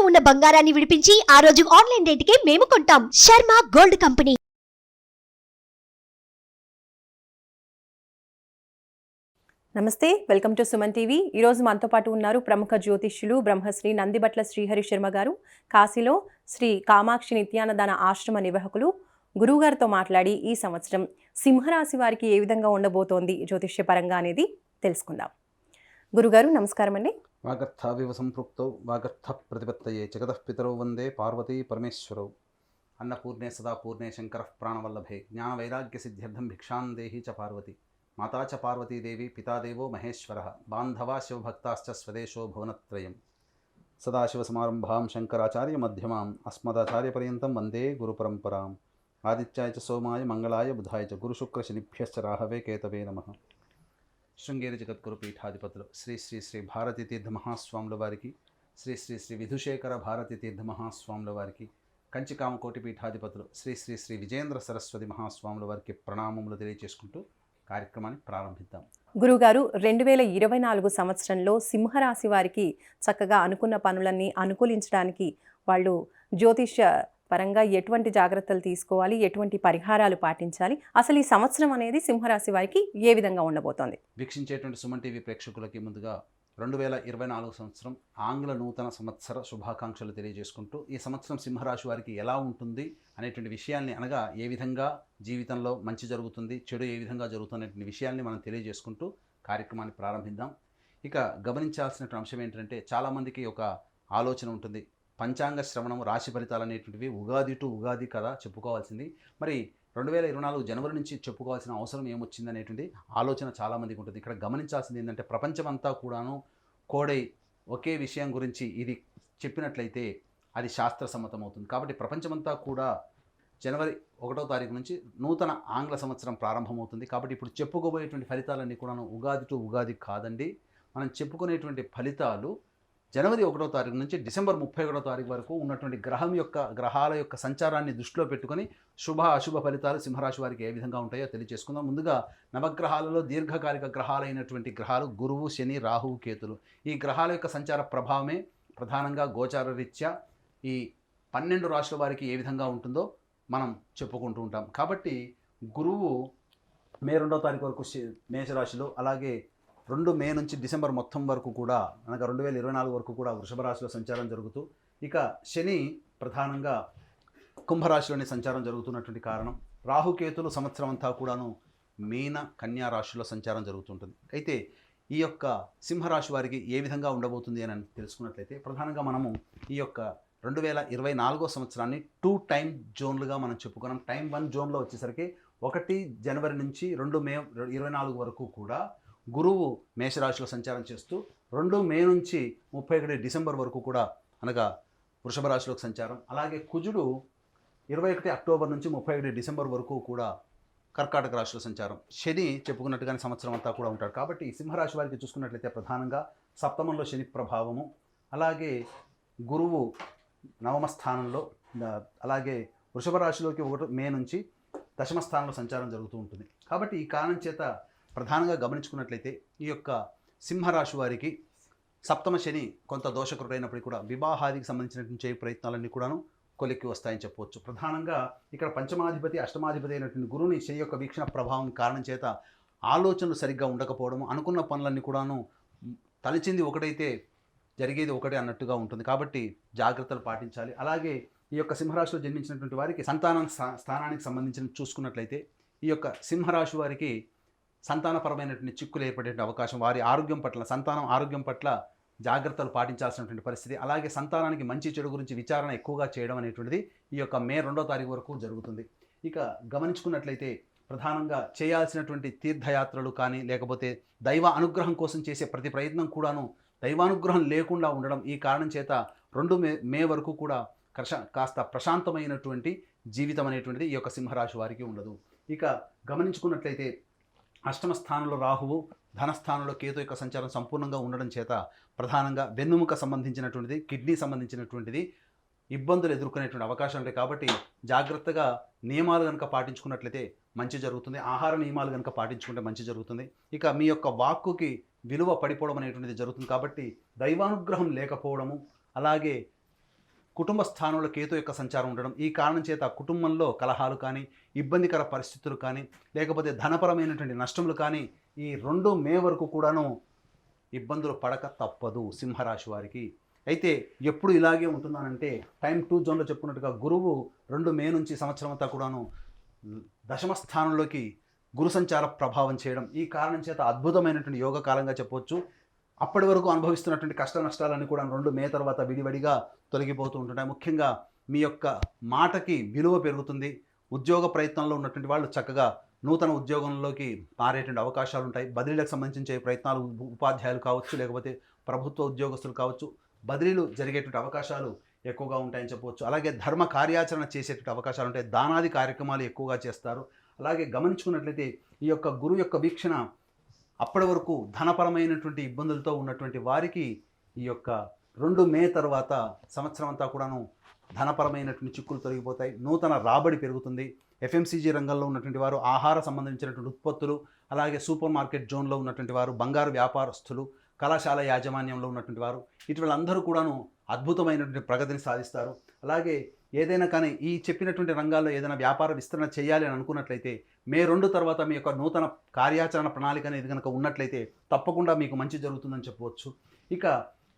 ఉన్న బంగారాన్ని విడిపించి ఆ రోజు ఆన్లైన్ రేటుకే మేము కొంటాం. Sharma gold company. నమస్తే, వెల్కమ్ టు సుమన్ టీవీ. ఈరోజు మనతో పాటు ఉన్నారు ప్రముఖ జ్యోతిష్యులు బ్రహ్మశ్రీ నందిబట్ల శ్రీహరి శర్మ గారు. కాశీలో శ్రీ కామాక్షి నిత్యానదాన ఆశ్రమ నిర్వాహకులు. గురువుగారితో మాట్లాడి ఈ సంవత్సరం సింహరాశి వారికి ఏ విధంగా ఉండబోతోంది జ్యోతిష్యపరంగా అనేది తెలుసుకుందాం. గురుగారు నమస్కారం అండి. వాగర్థావివ సంపృక్తౌ వాగర్థ ప్రతిపత్తయే జగతః పితరౌ వందే పార్వతీ పరమేశ్వరౌ. అన్నపూర్ణే సదా పూర్ణే శంకరః ప్రాణవల్లభే జ్ఞాన వైరాగ్య సిద్ధ్యర్థం భిక్షాం దేహి చ పార్వతి. మాతా చ పార్వతీదేవి పితాదేవో మహేశ్వరః బాంధవా శివభక్తాశ్చ స్వదేశో భువనత్రయం. సదాశివసమారంభాం శంకరాచార్య మధ్యమాం అస్మదాచార్యపర్యంతం వందే గురుపరంపరాం. ఆదిత్యాయ చ సోమాయ మంగళాయ బుధాయ చ గురుశుక్రశనిభ్యశ్చ రాహవే కేతవే నమః. శృంగేరి జగద్గురు పీఠాధిపతులు శ్రీ శ్రీ శ్రీ భారతీ తీర్థ మహాస్వాముల వారికి, శ్రీ శ్రీ శ్రీ విధుశేఖర భారతీ తీర్థ మహాస్వాముల వారికి, కంచికామకోటి పీఠాధిపతులు శ్రీ శ్రీ శ్రీ విజేంద్ర సరస్వతి మహాస్వాముల వారికి ప్రణామములు తెలియజేసుకుంటూ కార్యక్రమాన్ని ప్రారంభిద్దాం. గురుగారు, 2024 సంవత్సరంలో సింహరాశి వారికి చక్కగా అనుకున్న పనులన్నీ అనుకూలించడానికి వాళ్ళు జ్యోతిష్య పరంగా ఎటువంటి జాగ్రత్తలు తీసుకోవాలి, ఎటువంటి పరిహారాలు పాటించాలి, అసలు ఈ సంవత్సరం అనేది సింహరాశి వారికి ఏ విధంగా ఉండబోతోంది? వీక్షించేటువంటి సుమన్ టీవీ ప్రేక్షకులకి ముందుగా 2024 సంవత్సరం ఆంగ్ల నూతన సంవత్సర శుభాకాంక్షలు తెలియజేసుకుంటూ, ఈ సంవత్సరం సింహరాశి వారికి ఎలా ఉంటుంది అనేటువంటి విషయాల్ని, అనగా ఏ విధంగా జీవితంలో మంచి జరుగుతుంది, చెడు ఏ విధంగా జరుగుతుంది అనేటువంటి విషయాల్ని మనం తెలియజేసుకుంటూ కార్యక్రమాన్ని ప్రారంభిద్దాం. ఇక గమనించాల్సినటువంటి అంశం ఏంటంటే, చాలామందికి ఒక ఆలోచన ఉంటుంది, పంచాంగ శ్రవణం రాశి ఫలితాలు అనేటువంటివి ఉగాది టు ఉగాది కదా చెప్పుకోవాల్సింది, మరి 2024 జనవరి నుంచి చెప్పుకోవాల్సిన అవసరం ఏమొచ్చింది అనేటువంటి ఆలోచన చాలామందికి ఉంటుంది. ఇక్కడ గమనించాల్సింది ఏంటంటే, ప్రపంచమంతా కూడాను కోడై ఒకే విషయం గురించి ఇది చెప్పినట్లయితే అది శాస్త్ర సమ్మతం అవుతుంది. కాబట్టి ప్రపంచమంతా కూడా జనవరి 1వ తారీఖు నుంచి నూతన ఆంగ్ల సంవత్సరం ప్రారంభమవుతుంది. కాబట్టి ఇప్పుడు చెప్పుకోబోయేటువంటి ఫలితాలన్నీ కూడాను ఉగాది టు ఉగాది కాదండి. మనం చెప్పుకునేటువంటి ఫలితాలు జనవరి 1వ తారీఖు నుంచి డిసెంబర్ 31వ తారీఖు వరకు ఉన్నటువంటి గ్రహాల యొక్క సంచారాన్ని దృష్టిలో పెట్టుకొని శుభ అశుభ ఫలితాలు సింహరాశి వారికి ఏ విధంగా ఉంటాయో తెలియజేసుకుందాం. ముందుగా నవగ్రహాలలో దీర్ఘకాలిక గ్రహాలైనటువంటి గ్రహాలు గురువు, శని, రాహువు, కేతులు. ఈ గ్రహాల యొక్క సంచార ప్రభావమే ప్రధానంగా గోచార రీత్యా ఈ 12 రాశుల వారికి ఏ విధంగా ఉంటుందో మనం చెప్పుకుంటూ ఉంటాం. కాబట్టి గురువు మే 2వ తారీఖు వరకు మేషరాశిలో, అలాగే 2 మే నుంచి డిసెంబర్ మొత్తం వరకు కూడా, అనగా 2024 వరకు కూడా వృషభ రాశిలో సంచారం జరుగుతూ, ఇక శని ప్రధానంగా కుంభరాశిలోని సంచారం జరుగుతున్నటువంటి కారణం, రాహుకేతులు సంవత్సరం అంతా కూడాను మీన, కన్యా రాశిలో సంచారం జరుగుతుంటుంది. అయితే ఈ యొక్క సింహరాశి వారికి ఏ విధంగా ఉండబోతుంది అని తెలుసుకున్నట్లయితే, ప్రధానంగా మనము ఈ యొక్క 2024 సంవత్సరాన్ని 2 టైం జోన్లుగా మనం చెప్పుకున్నాం. టైం 1 జోన్లో వచ్చేసరికి 1 జనవరి నుంచి 2 మే 24 వరకు కూడా గురువు మేషరాశిలో సంచారం చేస్తూ, 2 మే నుంచి 31 డిసెంబర్ వరకు కూడా, అనగా వృషభ రాశిలోకి సంచారం. అలాగే కుజుడు 21 అక్టోబర్ నుంచి 31 డిసెంబర్ వరకు కూడా కర్కాటక రాశిలో సంచారం. శని చెప్పుకున్నట్టుగానే సంవత్సరం అంతా కూడా ఉంటాడు. కాబట్టి సింహరాశి వారికి చూసుకున్నట్లయితే ప్రధానంగా సప్తమంలో శని ప్రభావము, అలాగే గురువు 9వ స్థానంలో, అలాగే వృషభ రాశిలోకి 1 మే నుంచి 10వ స్థానంలో సంచారం జరుగుతూ ఉంటుంది. కాబట్టి ఈ కారణం చేత ప్రధానంగా గమనించుకున్నట్లయితే ఈ యొక్క సింహరాశి వారికి సప్తమ శని కొంత దోషకరుడైనప్పటికీ కూడా వివాహానికి సంబంధించినటువంటి చేయ ప్రయత్నాలన్నీ కూడాను కొలిక్కి వస్తాయని చెప్పవచ్చు. ప్రధానంగా ఇక్కడ పంచమాధిపతి, అష్టమాధిపతి అయినటువంటి గురువుని శని యొక్క వీక్షణ ప్రభావం కారణం చేత ఆలోచనలు సరిగ్గా ఉండకపోవడము, అనుకున్న పనులన్నీ కూడాను తలిచింది ఒకటైతే జరిగేది ఒకటే అన్నట్టుగా ఉంటుంది. కాబట్టి జాగ్రత్తలు పాటించాలి. అలాగే ఈ యొక్క సింహరాశిలో జన్మించినటువంటి వారికి స్థానానికి సంబంధించిన చూసుకున్నట్లయితే, ఈ యొక్క సింహరాశి వారికి సంతానపరమైనటువంటి చిక్కులు ఏర్పడే అవకాశం, వారి ఆరోగ్యం పట్ల, సంతానం ఆరోగ్యం పట్ల జాగ్రత్తలు పాటించాల్సినటువంటి పరిస్థితి, అలాగే సంతానానికి మంచి చెడు గురించి విచారణ ఎక్కువగా చేయడం అనేటువంటిది ఈ యొక్క మే 2వ తారీఖు వరకు జరుగుతుంది. ఇక గమనించుకున్నట్లయితే ప్రధానంగా చేయాల్సినటువంటి తీర్థయాత్రలు కానీ, లేకపోతే దైవ అనుగ్రహం కోసం చేసే ప్రతి ప్రయత్నం కూడాను దైవానుగ్రహం లేకుండా ఉండడం, ఈ కారణం చేత 2 మే వరకు కూడా కాస్త ప్రశాంతమైనటువంటి జీవితం అనేటువంటిది ఈ యొక్క సింహరాశి వారికి ఉండదు. ఇక గమనించుకున్నట్లయితే అష్టమ స్థానంలో రాహువు, ధనస్థానంలో కేతు యొక్క సంచారం సంపూర్ణంగా ఉండడం చేత ప్రధానంగా వెన్నుముక సంబంధించినటువంటిది, కిడ్నీ సంబంధించినటువంటిది ఇబ్బందులు ఎదుర్కొనేటువంటి అవకాశం ఉంటాయి. కాబట్టి జాగ్రత్తగా నియమాలు కనుక పాటించుకున్నట్లయితే మంచి జరుగుతుంది. ఆహార నియమాలు కనుక పాటించుకుంటే మంచి జరుగుతుంది. ఇక మీ యొక్క వాక్కుకి విలువ పడిపోవడం అనేటువంటిది జరుగుతుంది. కాబట్టి దైవానుగ్రహం లేకపోవడము, అలాగే కుటుంబ స్థానంలో కేతు యొక్క సంచారం ఉండడం, ఈ కారణం చేత కుటుంబంలో కలహాలు కానీ, ఇబ్బందికర పరిస్థితులు కానీ, లేకపోతే ధనపరమైనటువంటి నష్టములు కానీ ఈ 2 మే వరకు కూడాను ఇబ్బందులు పడక తప్పదు సింహరాశి వారికి. అయితే ఎప్పుడు ఇలాగే ఉంటున్నానంటే టైం 2 జోన్లో చెప్పుకున్నట్టుగా గురువు 2 మే నుంచి సంవత్సరం అంతా కూడాను దశమ స్థానంలోకి గురు సంచార ప్రభావం చేయడం, ఈ కారణం చేత అద్భుతమైనటువంటి యోగ కాలంగా చెప్పవచ్చు. అప్పటి వరకు అనుభవిస్తున్నటువంటి కష్ట నష్టాలన్నీ కూడా 2 మే తర్వాత విడివడిగా తొలగిపోతూ ఉంటుంటాయి. ముఖ్యంగా మీ యొక్క మాటకి విలువ పెరుగుతుంది. ఉద్యోగ ప్రయత్నంలో ఉన్నటువంటి వాళ్ళు చక్కగా నూతన ఉద్యోగంలోకి మారేటువంటి అవకాశాలు ఉంటాయి. బదిలీలకు సంబంధించే ప్రయత్నాలు ఉపాధ్యాయులు కావచ్చు, లేకపోతే ప్రభుత్వ ఉద్యోగస్తులు కావచ్చు, బదిలీలు జరిగేటువంటి అవకాశాలు ఎక్కువగా ఉంటాయని చెప్పవచ్చు. అలాగే ధర్మ కార్యాచరణ చేసేటువంటి అవకాశాలు ఉంటాయి. దానాది కార్యక్రమాలు ఎక్కువగా చేస్తారు. అలాగే గమనించుకున్నట్లయితే ఈ యొక్క గురువు యొక్క వీక్షణ అప్పటి వరకు ధనపరమైనటువంటి ఇబ్బందులతో ఉన్నటువంటి వారికి ఈ యొక్క 2 మే తర్వాత సంవత్సరం అంతా కూడాను ధనపరమైనటువంటి చిక్కులు తొలగిపోతాయి. నూతన రాబడి పెరుగుతుంది. ఎఫ్ఎంసీజీ రంగంలో ఉన్నటువంటి వారు, ఆహార సంబంధించినటువంటి ఉత్పత్తులు, అలాగే సూపర్ మార్కెట్ జోన్లో ఉన్నటువంటి వారు, బంగారు వ్యాపారస్తులు, కళాశాల యాజమాన్యంలో ఉన్నటువంటి వారు, ఇటువంటి అందరూ కూడాను అద్భుతమైనటువంటి ప్రగతిని సాధిస్తారు. అలాగే ఏదైనా కానీ ఈ చెప్పినటువంటి రంగాల్లో ఏదైనా వ్యాపార విస్తరణ చేయాలి అని అనుకున్నట్లయితే మే 2 తర్వాత మీ యొక్క నూతన కార్యాచరణ ప్రణాళిక అనేది కనుక ఉన్నట్లయితే తప్పకుండా మీకు మంచి జరుగుతుందని చెప్పవచ్చు. ఇక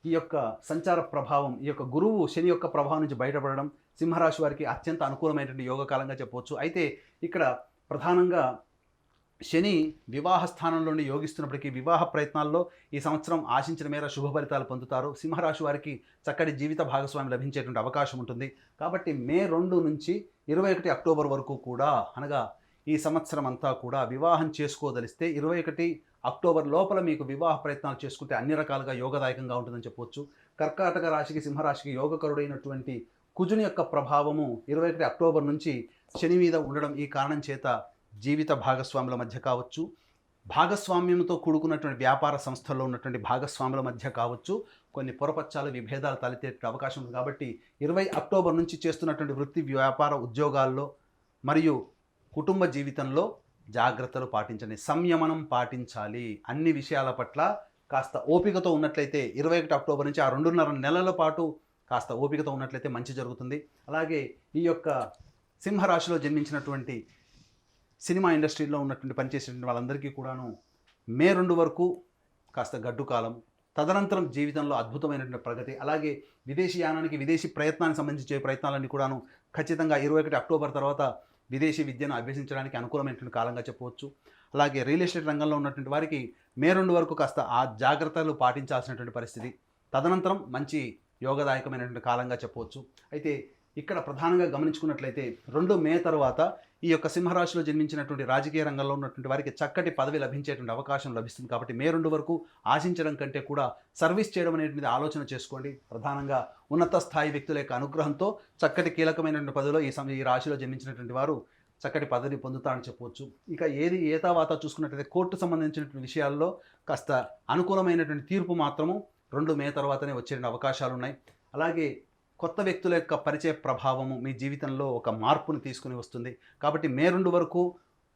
ఈ యొక్క సంచార ప్రభావం, ఈ యొక్క గురువు శని యొక్క ప్రభావం నుంచి బయటపడడం సింహరాశి వారికి అత్యంత అనుకూలమైనటువంటి యోగకాలంగా చెప్పవచ్చు. అయితే ఇక్కడ ప్రధానంగా శని వివాహ స్థానంలోని యోగిస్తున్నప్పటికీ వివాహ ప్రయత్నాల్లో ఈ సంవత్సరం ఆశించిన మేర శుభ ఫలితాలు పొందుతారు. సింహరాశి వారికి చక్కటి జీవిత భాగస్వామి లభించేటువంటి అవకాశం ఉంటుంది. కాబట్టి మే 2 నుంచి 21 అక్టోబర్ వరకు కూడా, అనగా ఈ సంవత్సరం అంతా కూడా వివాహం చేసుకోదలిస్తే 21 అక్టోబర్ లోపల మీకు వివాహ ప్రయత్నాలు చేసుకుంటే అన్ని రకాలుగా యోగదాయకంగా ఉంటుందని చెప్పవచ్చు. కర్కాటక రాశికి సింహరాశికి యోగకరుడైనటువంటి కుజుని యొక్క ప్రభావము 21 అక్టోబర్ నుంచి శని మీద ఉండడం, ఈ కారణం చేత జీవిత భాగస్వాముల మధ్య కావచ్చు, భాగస్వామ్యంతో కూడుకున్నటువంటి వ్యాపార సంస్థల్లో ఉన్నటువంటి భాగస్వాముల మధ్య కావచ్చు, కొన్ని పొరపచ్చాలు విభేదాలు తలెత్తే అవకాశం ఉంది. కాబట్టి 20 అక్టోబర్ నుంచి చేస్తున్నటువంటి వృత్తి వ్యాపార ఉద్యోగాల్లో మరియు కుటుంబ జీవితంలో జాగ్రత్తలు పాటించండి, సంయమనం పాటించాలి. అన్ని విషయాల పట్ల కాస్త ఓపికతో ఉన్నట్లయితే 21 అక్టోబర్ నుంచి ఆ 2.5 నెలల పాటు కాస్త ఓపికతో ఉన్నట్లయితే మంచి జరుగుతుంది. అలాగే ఈ యొక్క సింహరాశిలో జన్మించినటువంటి సినిమా ఇండస్ట్రీలో ఉన్నటువంటి పనిచేసేటువంటి వాళ్ళందరికీ కూడాను మే 2 వరకు కాస్త గడ్డు కాలం, తదనంతరం జీవితంలో అద్భుతమైనటువంటి ప్రగతి. అలాగే విదేశీ యానానికి, విదేశీ ప్రయత్నానికి సంబంధించే ప్రయత్నాలన్నీ కూడాను ఖచ్చితంగా 21 అక్టోబర్ తర్వాత విదేశీ విద్యను అభ్యసించడానికి అనుకూలమైనటువంటి కాలంగా చెప్పవచ్చు. అలాగే రియల్ ఎస్టేట్ రంగంలో ఉన్నటువంటి వారికి మే 2 వరకు కాస్త ఆ జాగ్రత్తలు పాటించాల్సినటువంటి పరిస్థితి. తదనంతరం మంచి యోగదాయకమైనటువంటి కాలంగా చెప్పవచ్చు. అయితే ఇక్కడ ప్రధానంగా గమనించుకున్నట్లయితే 2 మే తర్వాత ఈ యొక్క సింహరాశిలో జన్మించినటువంటి రాజకీయ రంగంలో ఉన్నటువంటి వారికి చక్కటి పదవి లభించేటువంటి అవకాశం లభిస్తుంది. కాబట్టి మే 2 వరకు ఆశించడం కంటే కూడా సర్వీస్ చేయడం అనేటువంటి ఆలోచన చేసుకోండి. ప్రధానంగా ఉన్నత స్థాయి వ్యక్తుల యొక్క అనుగ్రహంతో చక్కటి కీలకమైనటువంటి పదవిలో ఈ రాశిలో జన్మించినటువంటి వారు చక్కటి పదవి పొందుతారని చెప్పవచ్చు. ఇక ఏ తర్వాత చూసుకున్నట్లయితే కోర్టు సంబంధించినటువంటి విషయాల్లో కాస్త అనుకూలమైనటువంటి తీర్పు మాత్రము 2 మే తర్వాతనే వచ్చేటువంటి అవకాశాలు ఉన్నాయి. అలాగే కొత్త వ్యక్తుల యొక్క పరిచయ ప్రభావము మీ జీవితంలో ఒక మార్పును తీసుకుని వస్తుంది. కాబట్టి మే 2 వరకు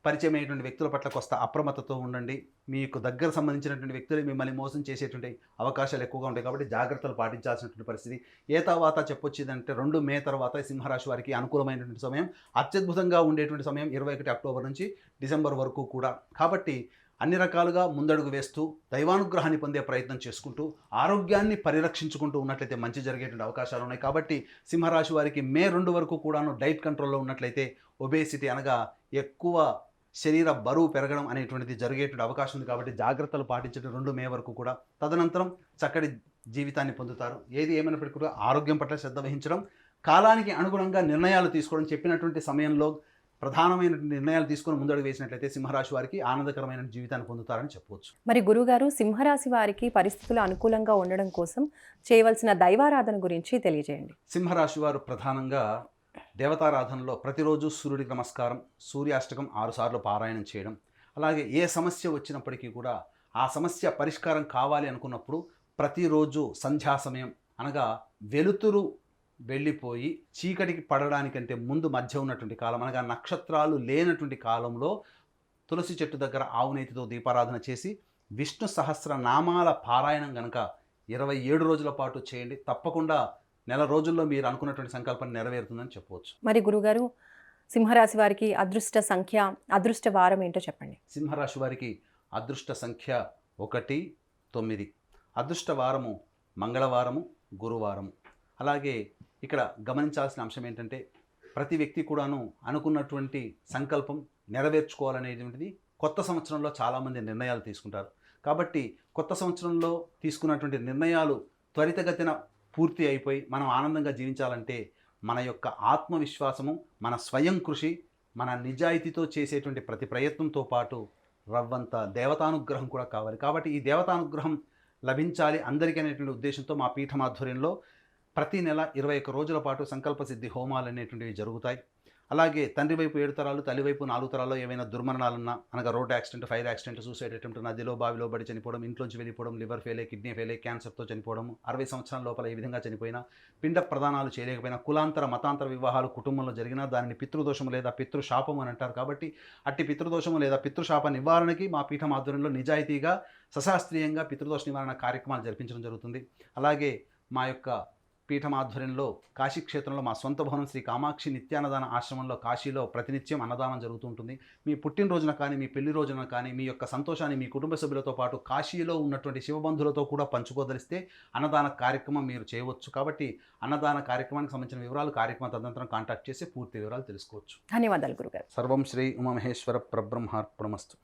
పరిచయం అయ్యేటువంటి వ్యక్తుల పట్ల కొంత అప్రమత్తతో ఉండండి. మీకు దగ్గర సంబంధించినటువంటి వ్యక్తులు మిమ్మల్ని మోసం చేసేటువంటి అవకాశాలు ఎక్కువగా ఉంటాయి. కాబట్టి జాగ్రత్తలు పాటించాల్సినటువంటి పరిస్థితి. తర్వాత చెప్పొచ్చేదంటే 2 మే తర్వాత సింహరాశి వారికి అనుకూలమైనటువంటి సమయం, అత్యద్భుతంగా ఉండేటువంటి సమయం 21 అక్టోబర్ నుంచి డిసెంబర్ వరకు కూడా. కాబట్టి అన్ని రకాలుగా ముందడుగు వేస్తూ దైవానుగ్రహాన్ని పొందే ప్రయత్నం చేసుకుంటూ ఆరోగ్యాన్ని పరిరక్షించుకుంటూ ఉన్నట్లయితే మంచి జరిగేటువంటి అవకాశాలు ఉన్నాయి. కాబట్టి సింహరాశి వారికి మే 2 వరకు కూడాను డైట్ కంట్రోల్లో ఉన్నట్లయితే ఒబేసిటీ, అనగా ఎక్కువ శరీర బరువు పెరగడం అనేటువంటిది జరిగేటువంటి అవకాశం ఉంది. కాబట్టి జాగ్రత్తలు పాటించడం 2 మే వరకు కూడా. తదనంతరం చక్కటి జీవితాన్ని పొందుతారు. ఏది ఏమైనప్పటికీ కూడా ఆరోగ్యం పట్ల శ్రద్ధ వహించడం, కాలానికి అనుగుణంగా నిర్ణయాలు తీసుకోవడం, చెప్పినటువంటి సమయంలో ప్రధానమైన నిర్ణయాలు తీసుకొని ముందడుగు వేసినట్లయితే సింహరాశి వారికి ఆనందకరమైన జీవితాన్ని పొందుతారని చెప్పవచ్చు. మరి గురుగారు, సింహరాశి వారికి పరిస్థితులు అనుకూలంగా ఉండడం కోసం చేయవలసిన దైవారాధన గురించి తెలియజేయండి. సింహరాశి వారు ప్రధానంగా దేవతారాధనలో ప్రతిరోజు సూర్యుడికి నమస్కారం, సూర్యాష్టకం 6 సార్లు పారాయణం చేయడం, అలాగే ఏ సమస్య వచ్చినప్పటికీ కూడా ఆ సమస్య పరిష్కారం కావాలి అనుకున్నప్పుడు ప్రతిరోజు సంధ్యా సమయం, అనగా వెలుతురు వెళ్ళిపోయి చీకటికి పడడానికంటే ముందు మధ్య ఉన్నటువంటి కాలం, అనగా నక్షత్రాలు లేనటువంటి కాలంలో తులసి చెట్టు దగ్గర ఆవునేతితో దీపారాధన చేసి విష్ణు సహస్రనామాల పారాయణం కనుక 27 రోజుల పాటు చేయండి. తప్పకుండా నెల రోజుల్లో మీరు అనుకున్నటువంటి సంకల్పం నెరవేరుతుందని చెప్పవచ్చు. మరి గురుగారు, సింహరాశి వారికి అదృష్ట సంఖ్య, అదృష్ట వారం ఏంటో చెప్పండి. సింహరాశి వారికి అదృష్ట సంఖ్య 1, 9. అదృష్ట వారము మంగళవారము, గురువారము. అలాగే ఇక్కడ గమనించాల్సిన అంశం ఏంటంటే ప్రతి వ్యక్తి కూడాను అనుకున్నటువంటి సంకల్పం నెరవేర్చుకోవాలనేటువంటిది కొత్త సంవత్సరంలో చాలామంది నిర్ణయాలు తీసుకుంటారు. కాబట్టి కొత్త సంవత్సరంలో తీసుకున్నటువంటి నిర్ణయాలు త్వరితగతిన పూర్తి అయిపోయి మనం ఆనందంగా జీవించాలంటే మన యొక్క ఆత్మవిశ్వాసము, మన స్వయం కృషి, మన నిజాయితీతో చేసేటువంటి ప్రతి ప్రయత్నంతో పాటు రవ్వంత దేవతానుగ్రహం కూడా కావాలి. కాబట్టి ఈ దేవతానుగ్రహం లభించాలి అందరికీ అనేటువంటి ఉద్దేశంతో మా పీఠం ఆధ్వర్యంలో ప్రతి నెల 21 రోజుల పాటు సంకల్ప సిద్ధి హోమాలు అనేటువంటివి జరుగుతాయి. అలాగే తండ్రి వైపు 7 తరాలు, తల్లి వైపు 4 తరాల్లో ఏవైనా దుర్మరణాలున్నా, అనగా road accident, fire accident, suicide attempt, నదిలో బావిలో పడి చనిపోవడం, ఇంట్లోంచి వెళ్ళిపోవడం, లివర్ ఫెయిల్, కిడ్నీ ఫెయిల్, క్యాన్సర్తో చనిపోవడం, 60 సంవత్సరాల లోపల ఏ విధంగా చనిపోయినా, పిండ ప్రదానాలు చేయలేకపోయినా, కులాంతర మతాంతర వివాహాలు కుటుంబంలో జరిగినా దానిని పితృదోషము లేదా పితృశాపం అని అంటారు. కాబట్టి అట్టి పితృదోషము లేదా పితృశాప నివారణకి మా పీఠం ఆధ్వర్యంలో నిజాయితీగా సశాస్త్రీయంగా పితృదోష నివారణ కార్యక్రమాలు జరిపించడం జరుగుతుంది. అలాగే మా యొక్క పీఠం ఆధ్వర్యంలో కాశీక్షేత్రంలో మా సొంత భవనం శ్రీ కామాక్షి నిత్యాన్నదాన ఆశ్రమంలో కాశీలో ప్రతినిత్యం అన్నదానం జరుగుతూ ఉంటుంది. మీ పుట్టినరోజున కానీ, మీ పెళ్లి రోజున కానీ మీ యొక్క సంతోషాన్ని మీ కుటుంబ సభ్యులతో పాటు కాశీలో ఉన్నటువంటి శివబంధులతో కూడా పంచుకోదలిస్తే అన్నదాన కార్యక్రమం మీరు చేయవచ్చు. కాబట్టి అన్నదాన కార్యక్రమానికి సంబంధించిన వివరాలు కార్యక్రమం తదనంతరం కాంటాక్ట్ చేసి పూర్తి వివరాలు తెలుసుకోవచ్చు. ధన్యవాదాలు గురుగారు. సర్వం శ్రీ ఉమామహేశ్వర పరబ్రహ్మార్పణమస్తు.